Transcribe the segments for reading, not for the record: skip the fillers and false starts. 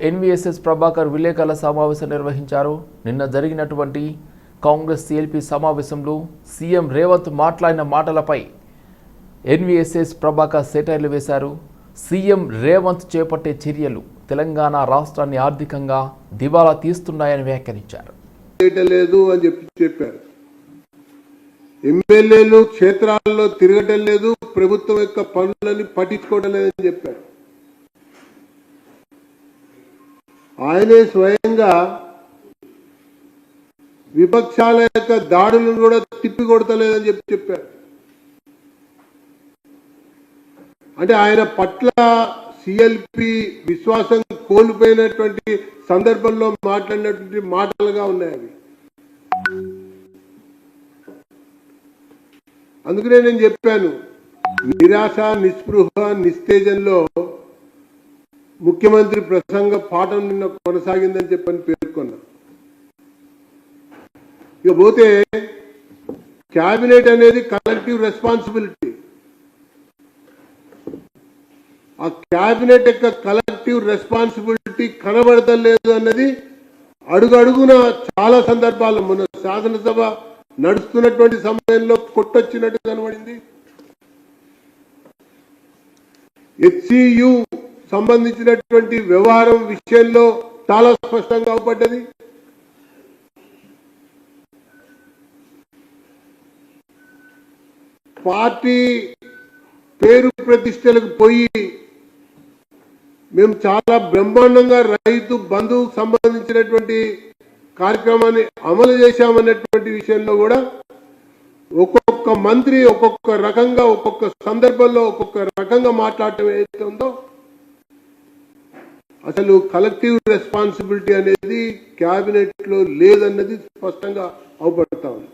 NVSS Prabhakar విలేకరుల సమావేశం నిర్వహించారు. నిన్న జరిగినటువంటి కాంగ్రెస్ సిఎల్పి సమావేశంలో సీఎం రేవంత్ మాట్లాడిన మాటలపై ఎన్వీఎస్ఎస్ ప్రభాకర్ సెటైర్లు వేశారు. సీఎం రేవంత్ చేపట్టే చర్యలు తెలంగాణ రాష్ట్రాన్ని ఆర్థికంగా దివాలా తీస్తున్నాయని వ్యాఖ్యానించారు. ఎమ్మెల్యేలు క్షేత్రాల్లో తిరగటం లేదు, ప్రభుత్వం యొక్క పనులని పట్టించుకోవడం లేదని చెప్పారు. ఆయనే స్వయంగా విపక్షాల యొక్క దాడులను కూడా తిప్పికొడతలేదని చెప్పారు. అంటే ఆయన పట్ల సిఎల్పి విశ్వాసం కోల్పోయినటువంటి సందర్భంలో మాట్లాడినటువంటి మాటలుగా ఉన్నాయి అవి. అందుకనే నేను చెప్పాను, నిరాశ నిస్పృహ నిస్తేజంలో ముఖ్యమంత్రి ప్రసంగ పాఠం నిన్న కొనసాగిందని చెప్పని పేర్కొన్నా. ఇకపోతే క్యాబినెట్ అనేది కలెక్టివ్ రెస్పాన్సిబిలిటీ. ఆ క్యాబినెట్ యొక్క కలెక్టివ్ రెస్పాన్సిబిలిటీ కనబడతలేదు అన్నది అడుగడుగున చాలా సందర్భాల్లో మన శాసనసభ నడుస్తున్నటువంటి సమయంలో కొట్టొచ్చినట్టు కనబడింది. హెచ్సియు సంబంధించినటువంటి వ్యవహారం విషయంలో చాలా స్పష్టంగా అవపడ్డది. పార్టీ పేరు ప్రతిష్టలకు పోయి మేము చాలా బ్రహ్మాండంగా రైతు బంధువుకు సంబంధించినటువంటి కార్యక్రమాన్ని అమలు చేశామన్నటువంటి విషయంలో కూడా ఒక్కొక్క మంత్రి ఒక్కొక్క రకంగా ఒక్కొక్క సందర్భంలో ఒక్కొక్క రకంగా మాట్లాడటం ఏదైతే ఉందో, అసలు కలెక్టివ్ రెస్పాన్సిబిలిటీ అనేది క్యాబినెట్ లో లేదన్నది స్పష్టంగా అవపడతా ఉంది.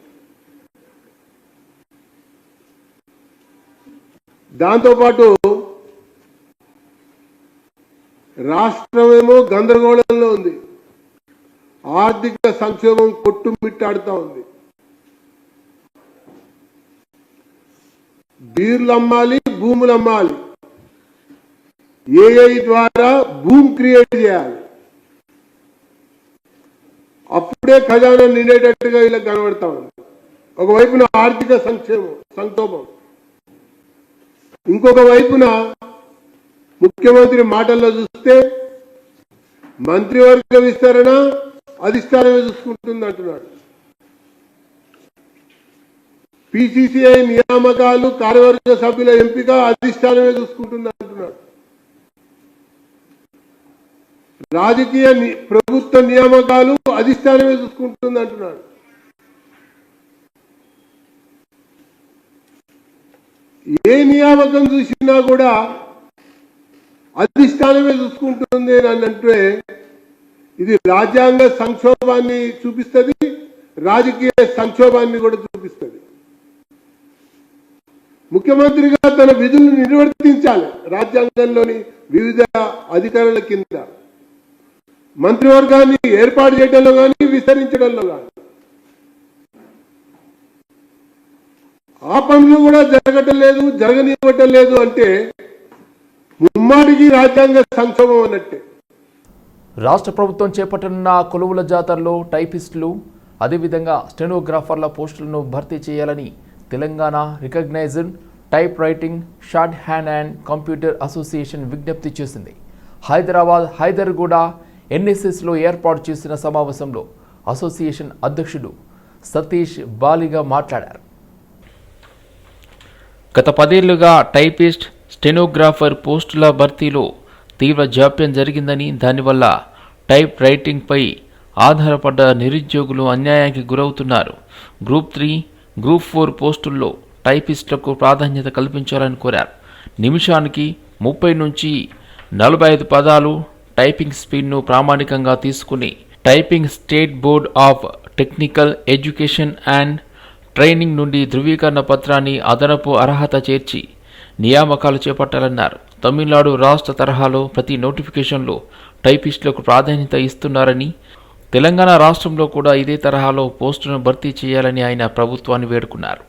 దాంతోపాటు రాష్ట్రమేమో గందరగోళంలో ఉంది, ఆర్థిక సంక్షోభం కొట్టుమిట్టాడుతూ ఉంది. బీర్లు అమ్మాలి, భూములు అమ్మాలి, ఏఐ ద్వారా భూమి క్రియేట్ చేయాలి, అప్పుడే ఖజానా నిండేటట్టుగా ఇలా కనబడతా ఉంది. ఒకవైపున ఆర్థిక సంక్షోభం, ఇంకొక వైపున ముఖ్యమంత్రి మాటల్లో చూస్తే మంత్రివర్గ విస్తరణ అధిష్టానమే చూసుకుంటుంది అంటున్నాడు. పిసిసిఐ నియామకాలు కార్యవర్గ సభ్యుల ఎంపిక అధిష్టానమే చూసుకుంటుంది అంటున్నాడు. రాజకీయ ప్రభుత్వ నియామకాలు అధిష్టానమే చూసుకుంటుంది అంటున్నాడు. ఏ నియామకం చూసినా కూడా అధిష్టానమే చూసుకుంటుంది అని అంటే ఇది రాజ్యాంగ సంక్షోభాన్ని చూపిస్తుంది, రాజకీయ సంక్షోభాన్ని కూడా చూపిస్తుంది. ముఖ్యమంత్రిగా తన విధులను నిర్వర్తించాలి. రాజ్యాంగంలోని వివిధ అధికారుల కింద మంత్రివర్గాన్ని ఏర్పాటు చేయడంలో కానీ విస్తరించడంలో కానీ ఆ పనులు కూడా జరగటం లేదు, జరగనివ్వటం లేదు అంటే ముమ్మాడికి రాజ్యాంగ సంక్షోభం అన్నట్టే. రాష్ట్ర ప్రభుత్వం చేపట్టనున్న కొలువుల జాతరలో టైపిస్టులు అదేవిధంగా స్టెనోగ్రాఫర్ల పోస్టులను భర్తీ చేయాలని Telangana recognised typewriting shorthand and computer association విజ్ఞప్తి చేసింది. హైదరాబాద్ హైదర్గూడ ఎన్ఎస్ఎస్లో ఏర్పాటు చేసిన సమావేశంలో అసోసియేషన్ అధ్యక్షుడు సతీష్ బాలిగా మాట్లాడారు. గత 10 ఏళ్లుగా టైపిస్ట్ స్టెనోగ్రాఫర్ పోస్టుల భర్తీలో తీవ్ర జాప్యం జరిగిందని, దానివల్ల టైప్ రైటింగ్పై ఆధారపడ్డ నిరుద్యోగులు అన్యాయానికి గురవుతున్నారు. గ్రూప్ 3, గ్రూప్ 4 పోస్టుల్లో టైపిస్టులకు ప్రాధాన్యత కల్పించాలని కోరారు. నిమిషానికి 30 నుంచి 45 పదాలు టైపింగ్ స్పీడ్ను ప్రామాణికంగా తీసుకుని typing state board of technical education and training నుండి ధృవీకరణ పత్రాన్ని అదనపు అర్హత చేర్చి నియామకాలు చేపట్టాలన్నారు. తమిళనాడు రాష్ట్ర తరహాలో ప్రతి నోటిఫికేషన్లో టైపిస్టులకు ప్రాధాన్యత ఇస్తున్నారని, తెలంగాణ రాష్ట్రంలో కూడా ఇదే తరహాలో పోస్టులను భర్తీ చేయాలని ఆయన ప్రభుత్వాన్ని వేడుకున్నారు.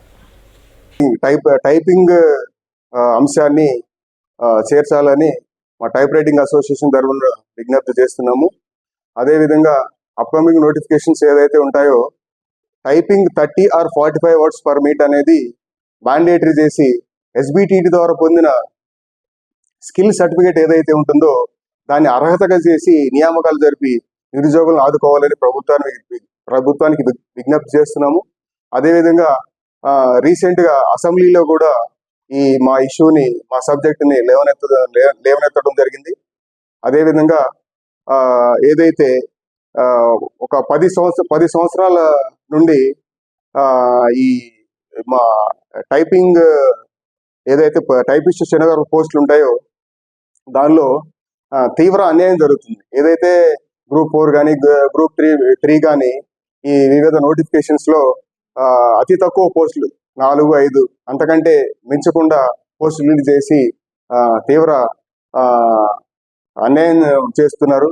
టైపింగ్ అంశాన్ని చేర్చాలని మా టైప్ రైటింగ్ అసోసియేషన్ తరఫున విజ్ఞప్తి చేస్తున్నాము. అదేవిధంగా అప్కమింగ్ నోటిఫికేషన్స్ ఏదైతే ఉంటాయో typing 30 or 45 words per minute అనేది మ్యాండేటరీ చేసి SBTT ద్వారా పొందిన స్కిల్ సర్టిఫికేట్ ఏదైతే ఉంటుందో దాన్ని అర్హతగా చేసి నియామకాలు జరిపి నిరుద్యోగులను ఆదుకోవాలని ప్రభుత్వానికి విజ్ఞప్తి చేస్తున్నాము. అదేవిధంగా రీసెంట్గా అసెంబ్లీలో కూడా మా ఇష్యూని, మా సబ్జెక్టుని లేవనెత్తడం జరిగింది. అదేవిధంగా ఏదైతే ఒక 10 సంవత్సరాల నుండి ఈ మా టైపింగ్ ఏదైతే టైపిస్ట్ శనగర్ పోస్టులు ఉంటాయో దానిలో తీవ్ర అన్యాయం జరుగుతుంది. ఏదైతే గ్రూప్ 4 కానీ గ్రూప్ 3 కానీ ఈ వివిధ నోటిఫికేషన్స్లో అతి తక్కువ పోస్టులు 4-5 అంతకంటే మించకుండా పోస్టులు రిలీజ్ చేసి తీవ్ర అన్యాయం చేస్తున్నారు.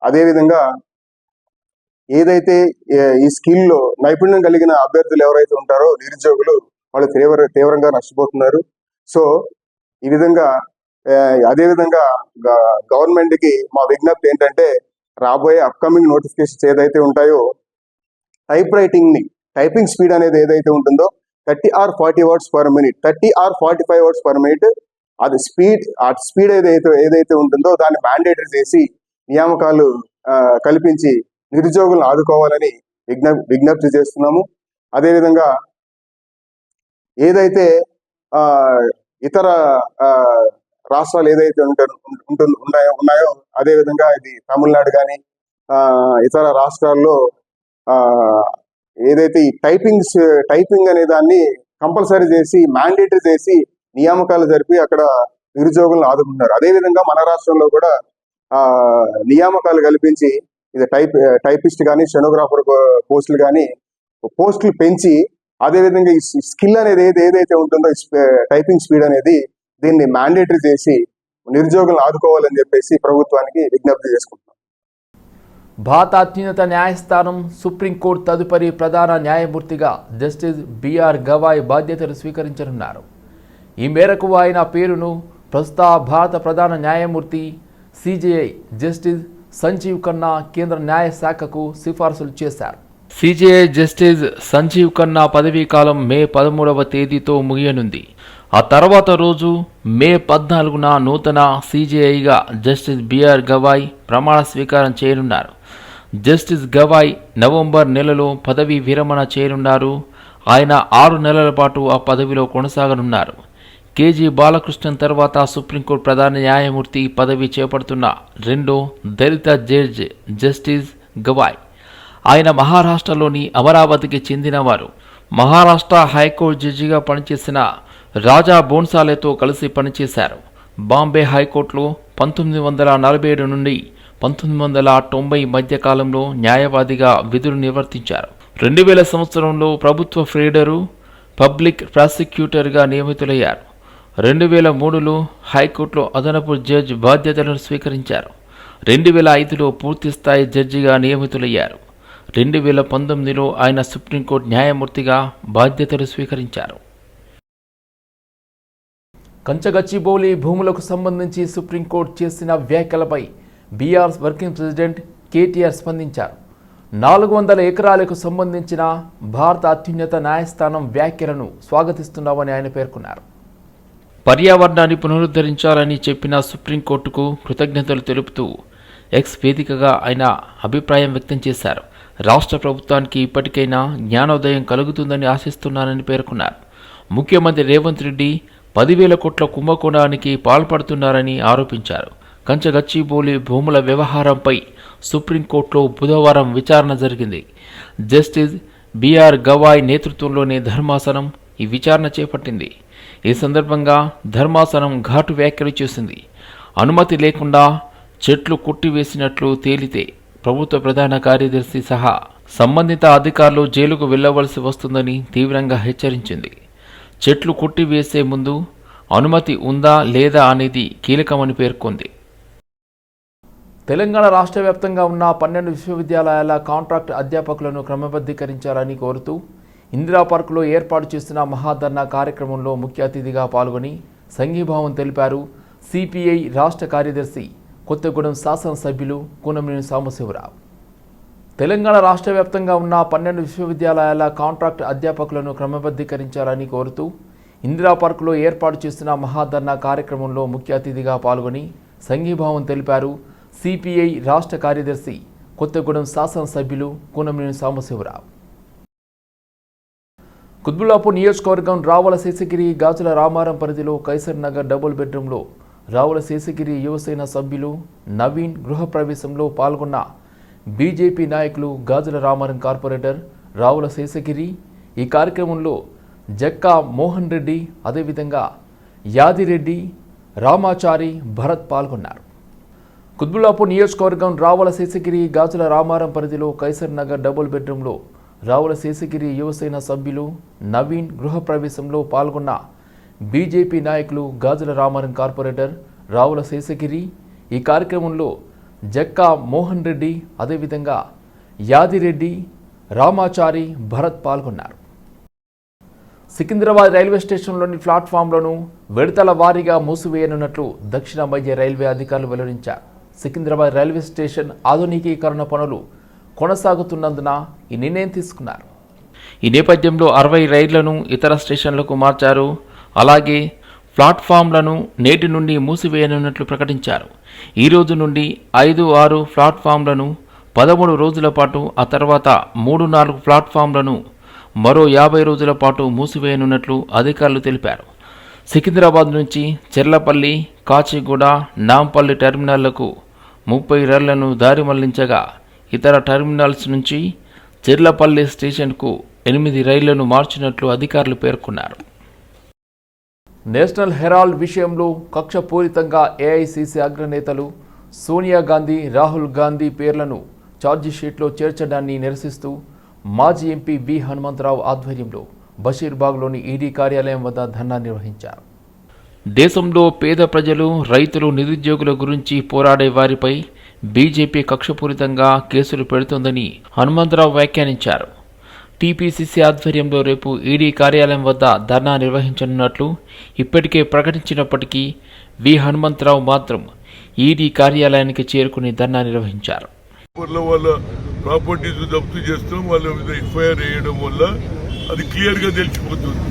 అదేవిధంగా ఏదైతే ఈ స్కిల్లో నైపుణ్యం కలిగిన అభ్యర్థులు ఎవరైతే ఉంటారో నిరుద్యోగులు వాళ్ళు తీవ్రంగా నష్టపోతున్నారు. సో ఈ విధంగా అదేవిధంగా గవర్నమెంట్కి మా విజ్ఞప్తి ఏంటంటే రాబోయే అప్కమింగ్ నోటిఫికేషన్స్ ఏదైతే ఉంటాయో టైపింగ్ స్పీడ్ అనేది ఏదైతే ఉంటుందో 30 or 40 words per minute, 30 or 45 words per minute అది స్పీడ్ ఏదైతే ఉంటుందో దాన్ని మ్యాండేటరీ చేసి నియామకాలు కల్పించి నిరుద్యోగులను ఆదుకోవాలని విజ్ఞప్తి చేస్తున్నాము. అదేవిధంగా ఏదైతే ఇతర రాష్ట్రాలు ఏదైతే ఉన్నాయో అదేవిధంగా ఇది తమిళనాడు కానీ ఇతర రాష్ట్రాల్లో ఏదైతే ఈ టైపింగ్ అనే దాన్ని కంపల్సరీ చేసి మ్యాండేటరీ చేసి నియామకాలు జరిపి అక్కడ నిరుద్యోగులను ఆదుకుంటున్నారు. అదేవిధంగా మన రాష్ట్రంలో కూడా నియామకాలు కల్పించి ఇది టైపిస్ట్ కానీ స్టెనోగ్రాఫర్ పోస్టులు కానీ పోస్టులు పెంచి అదేవిధంగా ఈ స్కిల్ అనేది ఏదైతే ఉంటుందో టైపింగ్ స్పీడ్ అనేది దీన్ని మ్యాండేటరీ చేసి నిరుద్యోగులను ఆదుకోవాలని చెప్పేసి ప్రభుత్వానికి విజ్ఞప్తి చేసుకుంటున్నాం. భారత అత్యున్నత న్యాయస్థానం సుప్రీంకోర్టు తదుపరి ప్రధాన న్యాయమూర్తిగా జస్టిస్ బిఆర్ గవాయ్ బాధ్యతలు స్వీకరించనున్నారు. ఈ మేరకు ఆయన పేరును ప్రస్తుత భారత ప్రధాన న్యాయమూర్తి సిజేఐ జస్టిస్ సంజీవ్ ఖన్నా కేంద్ర న్యాయ శాఖకు సిఫార్సులు చేశారు. సిజేఐ జస్టిస్ సంజీవ్ ఖన్నా పదవీ కాలం మే 13వ తేదీతో ముగియనుంది. ఆ తర్వాత రోజు మే 14న నూతన సిజేఐగా జస్టిస్ బిఆర్ గవాయ్ ప్రమాణ స్వీకారం చేయనున్నారు. జస్టిస్ గవాయ్ నవంబర్ నెలలో పదవీ విరమణ చేయనున్నారు. ఆయన 6 నెలల పాటు ఆ పదవిలో కొనసాగనున్నారు. కేజీ బాలకృష్ణన్ తర్వాత సుప్రీంకోర్టు ప్రధాన న్యాయమూర్తి పదవి చేపడుతున్న రెండో దళిత జడ్జి జస్టిస్ గవాయ్. ఆయన మహారాష్ట్రలోని అమరావతికి చెందినవారు. మహారాష్ట్ర హైకోర్టు జడ్జిగా పనిచేసిన రాజా బోన్సాలేతో కలిసి పనిచేశారు. బాంబే హైకోర్టులో 1947 నుండి 1990 మధ్య కాలంలో న్యాయవాదిగా విధులు నిర్వర్తించారు. 2000 సంవత్సరంలో ప్రభుత్వ ఫ్రీడరు పబ్లిక్ ప్రాసిక్యూటర్గా నియమితులయ్యారు. 2003లో హైకోర్టులో అదనపు జడ్జి బాధ్యతలను స్వీకరించారు. 2005లో పూర్తిస్థాయి జడ్జిగా నియమితులయ్యారు. 2019లో ఆయన సుప్రీంకోర్టు న్యాయమూర్తిగా బాధ్యతలు స్వీకరించారు. కంచగచ్చిబౌలి భూములకు సంబంధించి సుప్రీంకోర్టు చేసిన వ్యాఖ్యలపై బీఆర్ వర్కింగ్ ప్రెసిడెంట్ కేటీఆర్ స్పందించారు. 400 ఎకరాలకు సంబంధించిన భారత అత్యున్నత న్యాయస్థానం వ్యాఖ్యలను స్వాగతిస్తున్నామని ఆయన పేర్కొన్నారు. పర్యావరణాన్ని పునరుద్ధరించాలని చెప్పిన సుప్రీంకోర్టుకు కృతజ్ఞతలు తెలుపుతూ ఎక్స్ వేదికగా ఆయన అభిప్రాయం వ్యక్తం చేశారు. రాష్ట్ర ప్రభుత్వానికి ఇప్పటికైనా జ్ఞానోదయం కలుగుతుందని ఆశిస్తున్నానని పేర్కొన్నారు. ముఖ్యమంత్రి రేవంత్ రెడ్డి 10,000 కోట్ల కుంభకోణానికి పాల్పడుతున్నారని ఆరోపించారు. కంచగచ్చిబౌలి భూముల వ్యవహారంపై సుప్రీంకోర్టులో బుధవారం విచారణ జరిగింది. జస్టిస్ బిఆర్ గవాయ్ నేతృత్వంలోని ధర్మాసనం ఈ విచారణ చేపట్టింది. ఈ సందర్భంగా ధర్మాసనం ఘాటు వ్యాఖ్యలు చేసింది. అనుమతి లేకుండా చెట్లు కొట్టివేసినట్లు తేలితే ప్రభుత్వ ప్రధాన కార్యదర్శి సహా సంబంధిత అధికారులు జైలుకు వెళ్లవలసి వస్తుందని తీవ్రంగా హెచ్చరించింది. చెట్లు కొట్టివేసే ముందు అనుమతి ఉందా లేదా అనేది కీలకమని పేర్కొంది. తెలంగాణ రాష్ట్ర వ్యాప్తంగా ఉన్న 12 విశ్వవిద్యాలయాల కాంట్రాక్ట్ అధ్యాపకులను క్రమబద్ధీకరించాలని కోరుతూ ఇందిరా పార్కులో ఏర్పాటు చేసిన మహాధర్నా కార్యక్రమంలో ముఖ్య అతిథిగా పాల్గొని సంఘీభావం తెలిపారు సిపిఐ రాష్ట్ర కార్యదర్శి కొత్తగూడెం శాసనసభ్యులు కూనంనేని సాంబశివరావు. తెలంగాణ రాష్ట్ర వ్యాప్తంగా ఉన్న 12 విశ్వవిద్యాలయాల కాంట్రాక్ట్ అధ్యాపకులను క్రమబద్ధీకరించాలని కోరుతూ ఇందిరా పార్కులో ఏర్పాటు చేసిన మహాధర్నా కార్యక్రమంలో ముఖ్య అతిథిగా పాల్గొని సంఘీభావం తెలిపారు సిపిఐ రాష్ట్ర కార్యదర్శి కొత్తగూడెం శాసనసభ్యులు కూనంనేని సాంబశివరావు. కుత్బుల్లాపూర్ నియోజకవర్గం రావుల శేషగిరి గాజుల రామారం పరిధిలో కైసర్ నగర్ డబుల్ బెడ్రూమ్లో రావుల శేషగిరి యువసేన సభ్యులు నవీన్ గృహప్రవేశంలో పాల్గొన్న బీజేపీ నాయకులు గాజుల రామారం కార్పొరేటర్ రావుల శేషగిరి. ఈ కార్యక్రమంలో జక్కా మోహన్ రెడ్డి, అదేవిధంగా యాదిరెడ్డి, రామాచారి, భరత్ పాల్గొన్నారు. కుత్బుల్లాపూర్ నియోజకవర్గం రావుల శేషగిరి గాజుల రామారం పరిధిలో కైసర్ నగర్ డబుల్ బెడ్రూమ్లో రావుల శేషగిరి యువసేన సభ్యులు నవీన్ గృహప్రవేశంలో పాల్గొన్న బీజేపీ నాయకులు గాజుల రామారం కార్పొరేటర్ రావుల శేషగిరి. ఈ కార్యక్రమంలో జక్కా మోహన్ రెడ్డి, అదేవిధంగా యాదిరెడ్డి, రామాచారి, భరత్ పాల్గొన్నారు. సికింద్రాబాద్ రైల్వే స్టేషన్లోని ప్లాట్ఫామ్లను విడతల వారీగా మూసివేయనున్నట్లు దక్షిణ మధ్య రైల్వే అధికారులు వెల్లడించారు. సికింద్రాబాద్ రైల్వే స్టేషన్ ఆధునికీకరణ పనులు కొనసాగుతున్నందున ఈ నిర్ణయం తీసుకున్నారు. ఈ నేపథ్యంలో 60 రైళ్లను ఇతర స్టేషన్లకు మార్చారు. అలాగే ప్లాట్ఫామ్లను నేటి నుండి మూసివేయనున్నట్లు ప్రకటించారు. ఈ రోజు నుండి 5-6 ప్లాట్ఫామ్లను 13 రోజుల పాటు, ఆ తర్వాత 3-4 ప్లాట్ఫామ్లను మరో 50 రోజుల పాటు మూసివేయనున్నట్లు అధికారులు తెలిపారు. సికింద్రాబాద్ నుంచి చెర్లపల్లి, కాచిగూడ, నాంపల్లి టెర్మినళ్లకు 30 రైళ్లను దారి మళ్లించగా ఇతర టెర్మినల్స్ నుంచి చెర్లపల్లి స్టేషన్కు 8 రైళ్లను మార్చినట్లు అధికారులు పేర్కొన్నారు. నేషనల్ హెరాల్డ్ విషయంలో కక్షపూరితంగా ఏఐసిసి అగ్రనేతలు సోనియా గాంధీ, రాహుల్ గాంధీ పేర్లను ఛార్జిషీట్లో చేర్చడాన్ని నిరసిస్తూ మాజీ ఎంపీ వి హనుమంతరావు ఆధ్వర్యంలో బషీర్బాగ్లోని ఈడీ కార్యాలయం వద్ద ధర్నా నిర్వహించారు. దేశంలో పేద ప్రజలు, రైతులు, నిరుద్యోగుల గురించి పోరాడే వారిపై బీజేపీ కక్షపూరితంగా కేసులు పెడుతోందని హనుమంతరావు వ్యాఖ్యానించారు. టీపీసీసీ ఆధ్వర్యంలో రేపు ఈడీ కార్యాలయం వద్ద ధర్నా నిర్వహించనున్నట్లు ఇప్పటికే ప్రకటించినప్పటికీ వి హనుమంతరావు మాత్రం ఈడీ కార్యాలయానికి చేరుకుని ధర్నా నిర్వహించారు. వాళ్ళ ప్రాపర్టీస్ జప్తు చేస్తాం, వాళ్ళ మీద ఎఫ్ఐఆర్ వేయడం వల్ల అది క్లియర్ గా తెలిసిపోతుంది.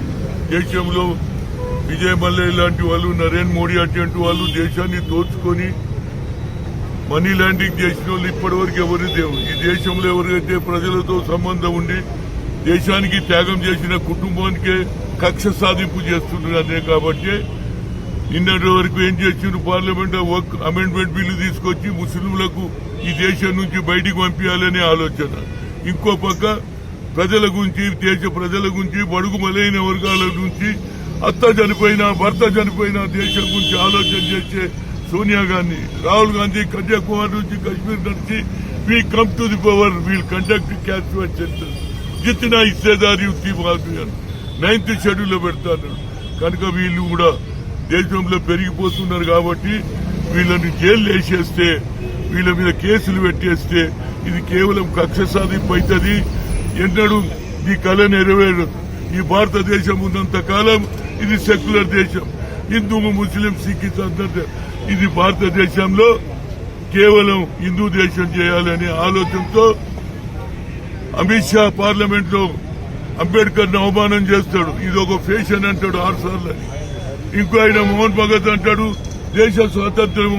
దేశంలో విజయ్ మల్లయ్య లాంటి వాళ్ళు, నరేంద్ర మోడీ అటువంటి వాళ్ళు దేశాన్ని దోచుకొని మనీ ల్యాండింగ్ చేసిన వాళ్ళు ఇప్పటివరకు ఎవరు లేవు. ఈ దేశంలో ఎవరైతే ప్రజలతో సంబంధం ఉండి దేశానికి త్యాగం చేసిన కుటుంబానికే కక్ష సాధింపు చేస్తున్నారనే కాబట్టి నిన్నటి వరకు ఏం చేసిండ్రు, పార్లమెంట్ అమెండ్మెంట్ బిల్లు తీసుకొచ్చి ముస్లింలకు ఈ దేశం నుంచి బయటికి పంపించాలనే ఆలోచన. ఇంకో పక్క ప్రజల గురించి, దేశ ప్రజల గురించి, బడుగు బలైన వర్గాల నుంచి, అత్త చనిపోయినా భర్త చనిపోయినా దేశం గురించి ఆలోచన చేసే సోనియా గాంధీ, రాహుల్ గాంధీ కన్యాకుమారి నుంచి కశ్మీర్ నుంచి we come to the power, we'll conduct catchment centre, జితనా హిస్సేదారి ఉత్తి 9th షెడ్యూల్ లో పెడతారు. కనుక వీళ్ళు కూడా దేశంలో పెరిగిపోతున్నారు కాబట్టి వీళ్ళని జైలు వేసేస్తే, వీళ్ళ మీద కేసులు పెట్టేస్తే ఇది కేవలం కక్ష సాధింపు అవుతుంది. ఎన్నడూ ఈ కళ నెరవేరదు. ఈ భారతదేశం ఉన్నంత కాలం ఇది సెక్యులర్ దేశం. హిందూ, ముస్లిం, సిక్ అందరూ ఇది భారతదేశంలో కేవలం హిందూ దేశం చేయాలనే ఆలోచనతో అమిత్ షా పార్లమెంట్ లో అంబేద్కర్ ను అవమానం చేస్తాడు. ఇది ఒక ఫ్యాషన్ అంటాడు 6 సార్లు. ఇంకో ఆయన మోహన్ భగత్ అంటాడు దేశ స్వాతంత్ర్యం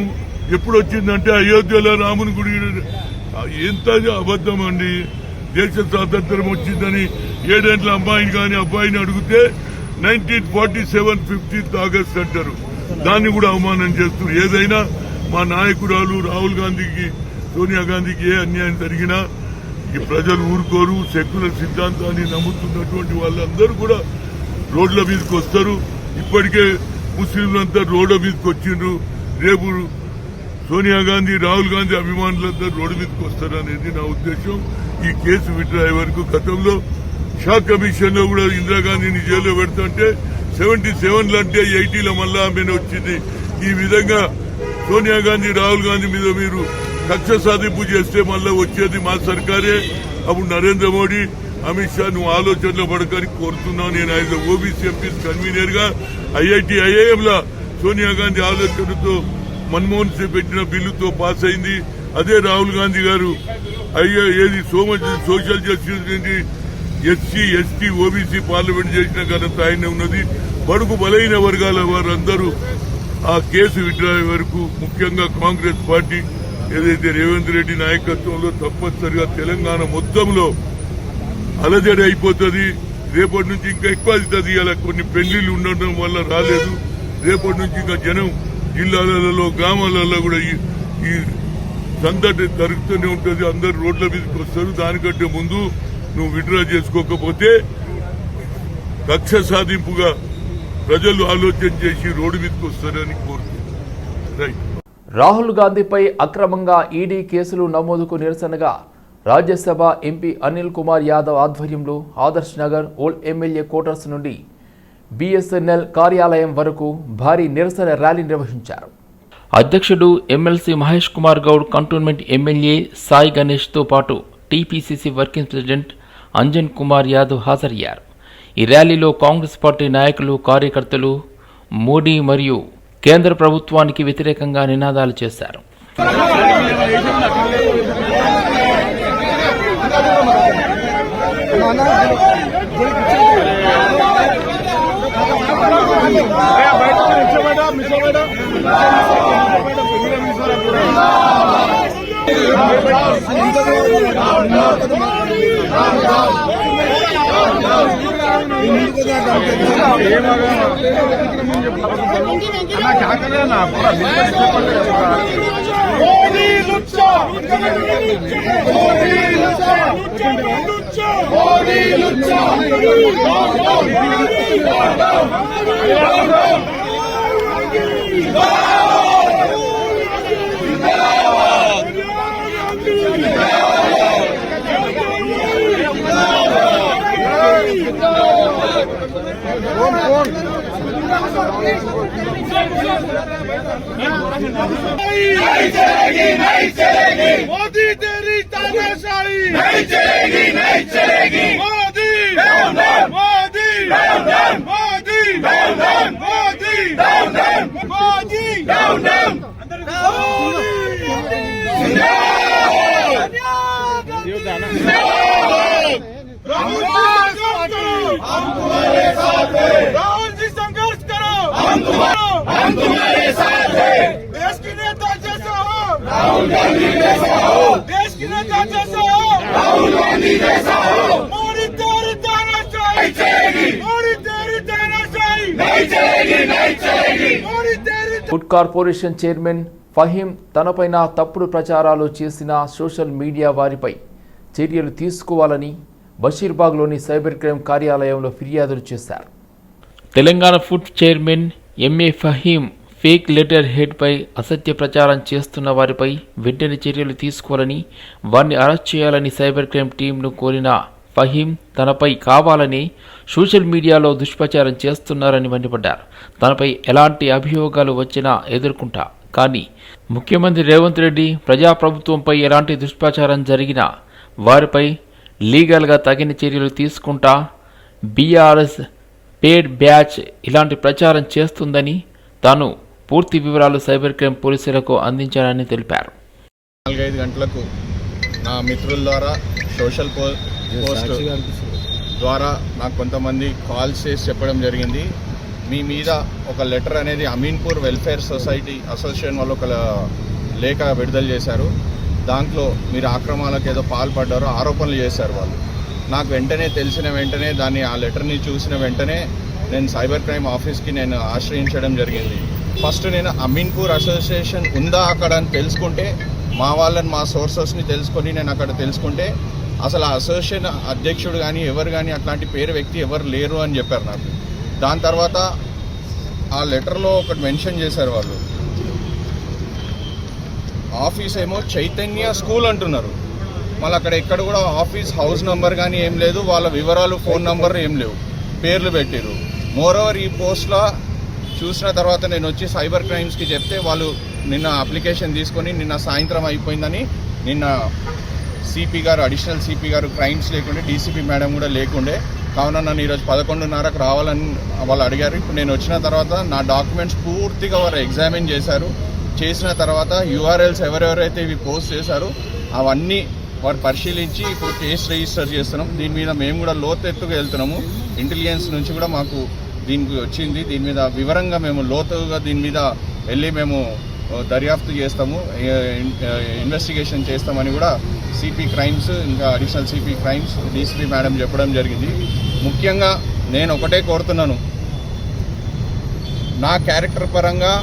ఎప్పుడు వచ్చిందంటే అయోధ్యలో రాముని గుడి. ఎంత అబద్దం అండి. దేశ స్వాతంత్ర్యం వచ్చిందని 7 ఏళ్ల అమ్మాయిని కానీ అబ్బాయిని అడిగితే 1947 15th ఆగస్ట్ అంటారు. దాన్ని కూడా అవమానం చేస్తారు. ఏదైనా మా నాయకురాలు రాహుల్ గాంధీకి, సోనియా గాంధీకి ఏ అన్యాయం జరిగినా ఈ ప్రజలు ఊరుకోరు. సెక్యులర్ సిద్ధాంతాన్ని నమ్ముతున్నటువంటి వాళ్ళందరూ కూడా రోడ్ల మీదకి వస్తారు. ఇప్పటికే ముస్లింలంతా రోడ్ల మీదకి వచ్చిండ్రు. రేపు సోనియా గాంధీ, రాహుల్ గాంధీ అభిమానులంతా రోడ్డు మీదకి వస్తారు అనేది నా ఉద్దేశం. ఈ కేసు విత్డ్రా అయ్యే వరకు. గతంలో షా కమిషన్ లో కూడా ఇందిరాగాంధీని జైల్లో పెడుతుంటే 77 అంటే 80లో మళ్ళా ఆమెను వచ్చింది. ఈ విధంగా సోనియా గాంధీ, రాహుల్ గాంధీ మీద మీరు కక్ష సాధింపు చేస్తే మళ్ళా వచ్చేది మా సర్కారే. అప్పుడు నరేంద్ర మోడీ, అమిత్ షా నువ్వు ఆలోచనలో పడకని కోరుతున్నావు. నేను ఆయన ఓబీసీ ఎంపీస్ కన్వీనర్ గా IIT, IIM లా సోనియా గాంధీ ఆలోచనతో మన్మోహన్ సింగ్ పెట్టిన బిల్లుతో పాస్ అయింది. అదే రాహుల్ గాంధీ గారు ఏది సోషల్ జస్టిస్ నుండి ఎస్సీ ఎస్టీ ఓబీసీ పార్లమెంట్ చేసిన ఘనత ఆయన ఉన్నది. బడుగు బలైన వర్గాల వారందరూ ఆ కేసు విత్డ్రా వరకు ముఖ్యంగా కాంగ్రెస్ పార్టీ ఏదైతే రేవంత్ రెడ్డి నాయకత్వంలో తప్పనిసరిగా తెలంగాణ మొత్తంలో అలజడి అయిపోతుంది. రేపటి నుంచి ఇంకా ఎక్కువ అవుతుంది. అలా కొన్ని పెళ్లిళ్లు ఉండడం వల్ల రాలేదు. రేపటి నుంచి ఇంకా జనం జిల్లాలలో గ్రామాలలో కూడా ఈ సందడి జరుగుతూనే ఉంటుంది. అందరు రోడ్ల మీదకి వస్తారు. దానికంటే ముందు నువ్వు విత్డ్రా చేసుకోకపోతే కక్ష సాధింపుగా ప్రజలు ఆలోచన చేసి రోడ్డు మీదకి వస్తారని కోరుతున్నారు. రాహుల్ గాంధీపై అక్రమంగా ఈడీ కేసులు నమోదుకు నిరసనగా రాజ్యసభ ఎంపీ అనిల్ కుమార్ యాదవ్ ఆధ్వర్యంలో Adarsh Nagar old MLA quarters నుండి BSNL కార్యాలయం వరకు భారీ నిరసన ర్యాలీ నిర్వహించారు. అధ్యక్షుడు MLC Mahesh Kumar Goud, cantonment MLA Sai గణేష్తో పాటు TPCC working president Anjan Kumar Yadav హాజరయ్యారు. ఈ ర్యాలీలో కాంగ్రెస్ పార్టీ నాయకులు, కార్యకర్తలు మోడీ మరియు కేంద్ర ప్రభుత్వానికి వ్యతిరేకంగా నినాదాలు చేశారు. मोदी तेरी तानाशाही नहीं चलेगी, नहीं चलेगी। Modi down down, Modi down down, Modi down down, Modi down down, Modi down down. हम तुम्हारे साथ हैं। राहुल जी संघर्ष करो, हम तुम्हारे साथ हैं। देश की नेता जैसा हो राहुल गांधी जैसा हो, देश की नेता जैसा हो राहुल गांधी जैसा हो। मोदी तेरी तानाशाही नहीं चलेगी, मोदी तेरी तानाशाही नहीं चलेगी, नहीं चलेगी। मोदी तेरी ఫుడ్ కార్పొరేషన్ చైర్మన్ ఫహీం తనపైన తప్పుడు ప్రచారాలు చేసిన సోషల్ మీడియా వారిపై చర్యలు తీసుకోవాలని బషీర్బాగ్లోని సైబర్ క్రైమ్ కార్యాలయంలో ఫిర్యాదులు చేశారు. Telangana food chairman MA Faheem fake letter హెడ్పై అసత్య ప్రచారం చేస్తున్న వారిపై వెంటనే చర్యలు తీసుకోవాలని, వారిని అరెస్ట్ చేయాలని సైబర్ క్రైమ్ టీంను కోరిన ఫహీం తనపై కావాలని సోషల్ మీడియాలో దుష్ప్రచారం చేస్తున్నారని మండిపడ్డారు. తనపై ఎలాంటి అభియోగాలు వచ్చినా ఎదుర్కొంటా, కానీ ముఖ్యమంత్రి రేవంత్ రెడ్డి ప్రజాప్రభుత్వంపై ఎలాంటి దుష్ప్రచారం జరిగినా వారిపై లీగల్గా తగిన చర్యలు తీసుకుంటా, బీఆర్ఎస్ పేడ్ బ్యాచ్ ఇలాంటి ప్రచారం చేస్తుందని తాను పూర్తి వివరాలు సైబర్ క్రైమ్ పోలీసులకు అందించానని తెలిపారు. 4-5 గంటలకు నా మిత్రుల ద్వారా సోషల్ పోస్ట్ ద్వారా నాకు కొంతమంది కాల్స్ చేసి చెప్పడం జరిగింది. మీ మీద ఒక లెటర్ అనేది అమీన్పూర్ వెల్ఫేర్ సొసైటీ అసోసియేషన్ వాళ్ళు ఒక లేఖ విడుదల చేశారు. దాంట్లో మీరు ఆక్రమణలకు ఏదో పాల్పడ్డారో ఆరోపణలు చేశారు వాళ్ళు. నాకు వెంటనే తెలిసిన వెంటనే ఆ లెటర్ని చూసిన వెంటనే నేను సైబర్ క్రైమ్ ఆఫీస్కి నేను ఆశ్రయించడం జరిగింది. ఫస్ట్ నేను అమీన్పూర్ అసోసియేషన్ ఉందా అక్కడ అని తెలుసుకుంటే, మా వాళ్ళని మా సోర్సెస్ని తెలుసుకొని నేను అక్కడ తెలుసుకుంటే అసలు ఆ అసోసియేషన్ అధ్యక్షుడు కానీ ఎవరు కానీ అట్లాంటి పేరు వ్యక్తి ఎవరు లేరు అని చెప్పారు నాకు. దాని తర్వాత ఆ లెటర్లో ఒకటి మెన్షన్ చేశారు వాళ్ళు, ఆఫీస్ ఏమో చైతన్య స్కూల్ అంటున్నారు. మళ్ళీ అక్కడ ఎక్కడ కూడా ఆఫీస్ హౌస్ నంబర్ కానీ ఏం లేదు, వాళ్ళ వివరాలు ఫోన్ నంబర్ ఏం లేవు, పేర్లు పెట్టారు. మోరోవర్ ఈ పోస్ట్లో చూసిన తర్వాత నేను వచ్చి సైబర్ క్రైమ్స్కి చెప్తే వాళ్ళు నిన్న అప్లికేషన్ తీసుకొని నిన్న సాయంత్రం అయిపోయిందని, నిన్న సిపి గారు అడిషనల్ సిపి గారు క్రైమ్స్ లేకుండే, డీసీపీ మేడం కూడా లేకుండే, కావున నన్ను ఈరోజు 11:30కు రావాలని వాళ్ళు అడిగారు. ఇప్పుడు నేను వచ్చిన తర్వాత నా డాక్యుమెంట్స్ పూర్తిగా వారు ఎగ్జామిన్ చేశారు. చేసిన తర్వాత యూఆర్ఎల్స్ ఎవరెవరైతే ఇవి పోస్ట్ చేశారో అవన్నీ వారు పరిశీలించి ఇప్పుడు కేసు రిజిస్టర్ చేస్తున్నాం. దీని మీద మేము కూడా లోతెత్తుగా వెళ్తున్నాము. ఇంటెలిజెన్స్ నుంచి కూడా మాకు దీనికి వచ్చింది. దీని మీద వివరంగా మేము లోతుగా దీని మీద వెళ్ళి మేము దర్యాప్తు చేస్తాము, ఇన్వెస్టిగేషన్ చేస్తామని కూడా సిపి క్రైమ్స్ ఇంకా additional CP crimes DCP madam చెప్పడం జరిగింది. ముఖ్యంగా నేను ఒకటే కోరుతున్నాను, నా క్యారెక్టర్ పరంగా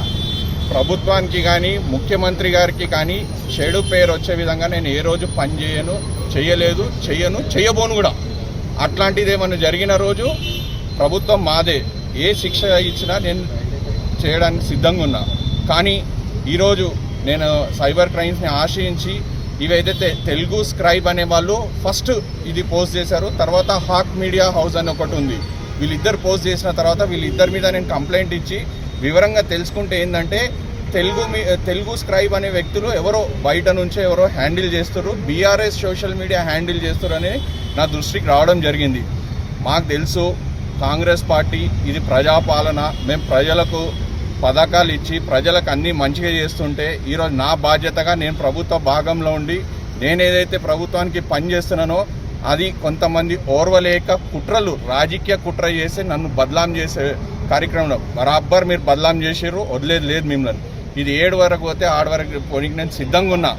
ప్రభుత్వానికి కానీ ముఖ్యమంత్రి గారికి కానీ చెడు పేరు వచ్చే విధంగా నేను ఏ రోజు పని చేయలేదు, చేయబోను కూడా. అట్లాంటిది ఏమన్నా జరిగిన రోజు ప్రభుత్వం మాదే, ఏ శిక్ష ఇచ్చినా నేను చేయడానికి సిద్ధంగా ఉన్నా. కానీ ఈరోజు నేను సైబర్ క్రైమ్స్ని ఆశ్రయించి ఇవైతే తెలుగు స్క్రైబ్ అనే వాళ్ళు ఫస్ట్ ఇది పోస్ట్ చేశారు. తర్వాత హాక్ మీడియా హౌస్ అని ఒకటి ఉంది. వీళ్ళిద్దరు పోస్ట్ చేసిన తర్వాత వీళ్ళిద్దరి మీద నేను కంప్లైంట్ ఇచ్చి వివరంగా తెలుసుకుంటే ఏంటంటే తెలుగు స్క్రైబ్ అనే వ్యక్తులు ఎవరో బయట నుంచే ఎవరో హ్యాండిల్ చేస్తారు, బీఆర్ఎస్ సోషల్ మీడియా హ్యాండిల్ చేస్తారు అని నా దృష్టికి రావడం జరిగింది. మాకు తెలుసు కాంగ్రెస్ పార్టీ ఇది ప్రజాపాలన, మేము ప్రజలకు పథకాలు ఇచ్చి ప్రజలకు అన్నీ మంచిగా చేస్తుంటే ఈరోజు నా బాధ్యతగా నేను ప్రభుత్వ భాగంలో ఉండి నేను ఏదైతే ప్రభుత్వానికి పని చేస్తున్నానో అది కొంతమంది ఓర్వలేక కుట్రలు, రాజకీయ కుట్ర చేసి నన్ను బదలాం చేసే కార్యక్రమంలో బరాబర్ మీరు బదలాం చేసారు, వదిలేదు లేదు మిమ్మల్ని. ఇది 7 వరకు పోతే 6 వరకు పోనీకి నేను సిద్ధంగా ఉన్నా.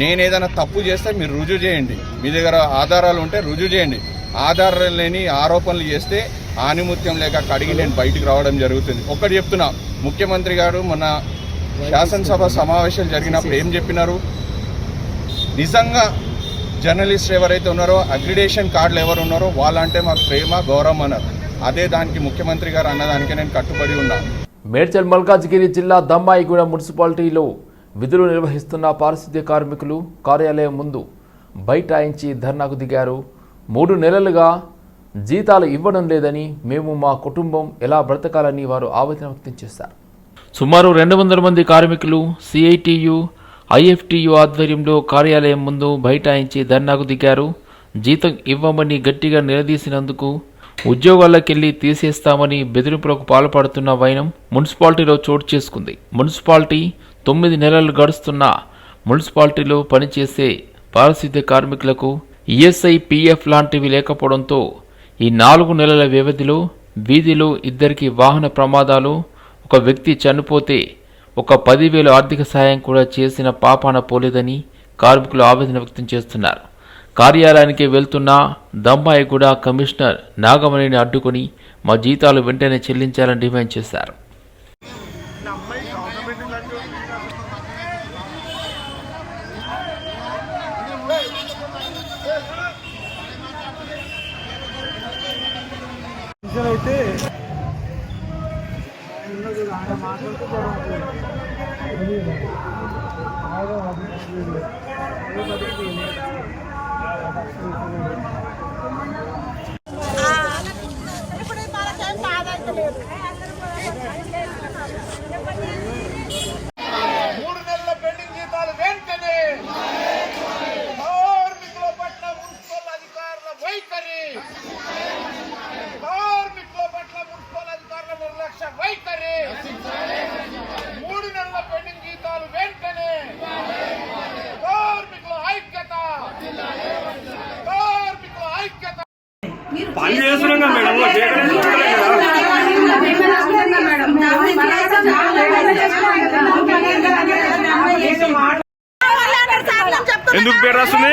నేను ఏదైనా తప్పు చేస్తే మీరు రుజువు చేయండి, మీ దగ్గర ఆధారాలు ఉంటే రుజువు చేయండి. ఆధారాలు లేని ఆరోపణలు చేస్తే ఆనిముత్యం లేక కడిగి నేను బయటికి రావడం జరుగుతుంది. ఒక్కటి చెప్తున్నా, ముఖ్యమంత్రి గారు మొన్న శాసనసభ సమావేశాలు జరిగినప్పుడు ఏం చెప్పినారు, నిజంగా జర్నలిస్ట్ ఎవరైతే ఉన్నారో అగ్రిడేషన్ కార్డులు ఎవరు ఉన్నారో వాళ్ళంటే మాకు ప్రేమ గౌరవం అన్నారు. అదే దానికి ముఖ్యమంత్రి గారు అన్నదానికే నేను కట్టుబడి ఉన్నాను. మేడ్చల్ మల్కాజ్గిరి జిల్లా దమ్మాయిగూడ మున్సిపాలిటీలో విధులు నిర్వహిస్తున్న పారిశుద్ధ్య కార్మికులు కార్యాలయం ముందు బైఠాయించి ధర్నాకు దిగారు. 3 నెలలుగా జీతాలు ఇవ్వడం లేదని, మేము మా కుటుంబం ఎలా బ్రతకాలని వారు ఆవేదన వ్యక్తం చేశారు. సుమారు 200 మంది కార్మికులు సిఐటియు ఐఎఫ్టియు ఆధ్వర్యంలో కార్యాలయం ముందు బైఠాయించి ధర్నాకు దిగారు. జీతం ఇవ్వమని గట్టిగా నిలదీసినందుకు ఉద్యోగాల్లోకెళ్లి తీసేస్తామని బెదిరింపులకు పాల్పడుతున్న వైనం మున్సిపాలిటీలో చోటు చేసుకుంది. మున్సిపాలిటీ 9 నెలలు గడుస్తున్నా మున్సిపాలిటీలో పనిచేసే పారిశుద్ధ్య కార్మికులకు ఈఎస్ఐ పిఎఫ్ లాంటివి లేకపోవడంతో ఈ 4 నెలల వ్యవధిలో వీధిలో 2 వాహన ప్రమాదాలు, ఒక వ్యక్తి చనిపోతే ఒక 10,000 ఆర్థిక సాయం కూడా చేసిన పాపాన పోలేదని కార్మికులు ఆవేదన వ్యక్తం చేస్తున్నారు. కార్యాలయానికి వెళ్తున్న దమ్మాయిగూడ కమిషనర్ నాగమణిని అడ్డుకొని మా జీతాలు వెంటనే చెల్లించాలని డిమాండ్ చేశారు. అయితే ఇప్పుడు మనకేం బాధ అయితే లేదు. 3 నెలల పెండింగ్ జీతాలు వెంటనే, కార్మికుల పట్ల మున్సిపల్ అధికారుల వైఖరి, కార్మికుల పట్ల మున్సిపల్ అధికారుల నిర్లక్ష్య వైఖరి. 3 నెలల పెండింగ్ జీతాలు వెంటనే, కార్మికుల ఐక్యత, కార్మికుల ఐక్యత. పని చేస్తున్నాం మేడం, ఎందుకు పేరు రాస్తుంది?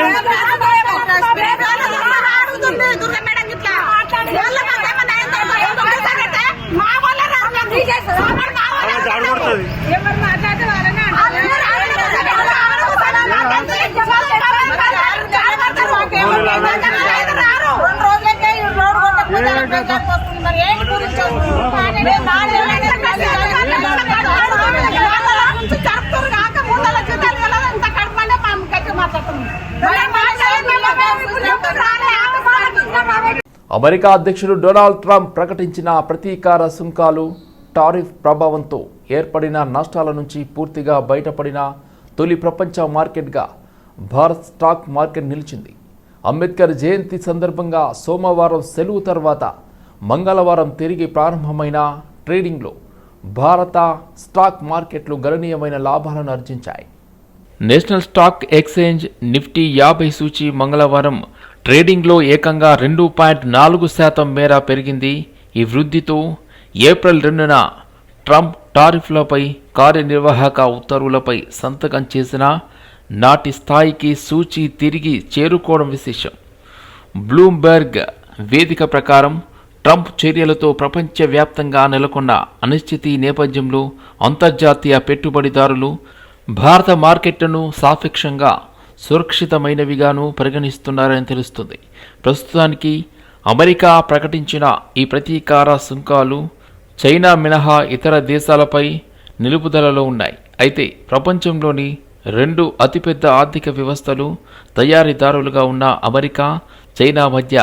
అమెరికా అధ్యక్షుడు డొనాల్డ్ ట్రంప్ ప్రకటించిన ప్రతీకార సుంకాలు, టారిఫ్ ప్రభావంతో ఏర్పడిన నష్టాల నుంచి పూర్తిగా బయటపడిన తొలి ప్రపంచ మార్కెట్గా భారత్ స్టాక్ మార్కెట్ నిలిచింది. అంబేద్కర్ జయంతి సందర్భంగా సోమవారం సెలవు తర్వాత మంగళవారం తిరిగి ప్రారంభమైన ట్రేడింగ్లో భారత స్టాక్ మార్కెట్లు గణనీయమైన లాభాలను ఆర్జించాయి. నేషనల్ స్టాక్ ఎక్స్చేంజ్ నిఫ్టీ 50 సూచీ మంగళవారం ట్రేడింగ్లో ఏకంగా 2.4% మేర పెరిగింది. ఈ వృద్ధితో ఏప్రిల్ 2న ట్రంప్ టారిఫ్లపై కార్యనిర్వాహక ఉత్తర్వులపై సంతకం చేసిన నాటి స్థాయికి సూచీ తిరిగి చేరుకోవడం విశేషం. బ్లూంబెర్గ్ వేదిక ప్రకారం ట్రంప్ చర్యలతో ప్రపంచవ్యాప్తంగా నెలకొన్న అనిశ్చితి నేపథ్యంలో అంతర్జాతీయ పెట్టుబడిదారులు భారత మార్కెట్లను సాపేక్షంగా సురక్షితమైనవిగాను పరిగణిస్తున్నారని తెలుస్తుంది. ప్రస్తుతానికి అమెరికా ప్రకటించిన ఈ ప్రతీకార సుంకాలు చైనా మినహా ఇతర దేశాలపై నిలుపుదలలో ఉన్నాయి. అయితే ప్రపంచంలోని 2 అతిపెద్ద ఆర్థిక వ్యవస్థలు తయారీదారులుగా ఉన్న అమెరికా, చైనా మధ్య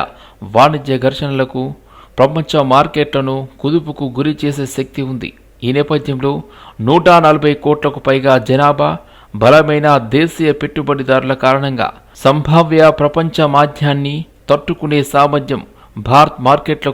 వాణిజ్య ఘర్షణలకు ప్రపంచ మార్కెట్లను కుదుపుకు గురి చేసే శక్తి ఉంది. ఈ నేపథ్యంలో 140 కోట్లకు పైగా జనాభా, బలమైన దేశీయ పెట్టుబడిదారుల కారణంగా సంభావ్య ప్రపంచ మాధ్యాన్ని తట్టుకునే సామర్థ్యం భారత్ మార్కెట్లకు